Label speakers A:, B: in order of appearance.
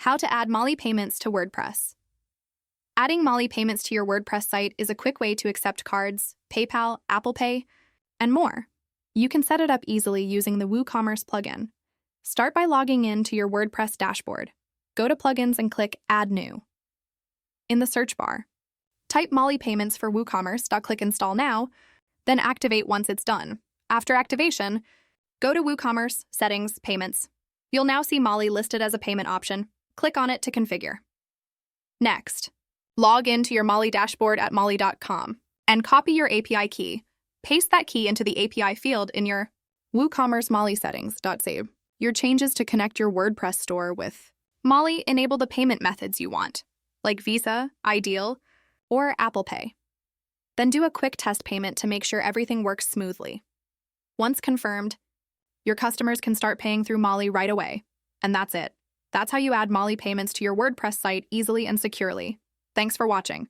A: How to add Mollie Payments to WordPress. Adding Mollie Payments to your WordPress site is a quick way to accept cards, PayPal, Apple Pay, and more. You can set it up easily using the WooCommerce plugin. Start by logging in to your WordPress dashboard. Go to Plugins and click Add New. In the search bar, type Mollie Payments for WooCommerce. Click Install Now, then activate once it's done. After activation, go to WooCommerce, Settings, Payments. You'll now see Mollie listed as a payment option. Click on it to configure. Next, log into your Mollie dashboard at mollie.com and copy your API key. Paste that key into the API field in your WooCommerce Mollie settings.save. Your changes to connect your WordPress store with Mollie enable the payment methods you want, like Visa, Ideal, or Apple Pay. Then do a quick test payment to make sure everything works smoothly. Once confirmed, your customers can start paying through Mollie right away. And that's it. That's how you add Mollie Payments to your WordPress site easily and securely. Thanks for watching.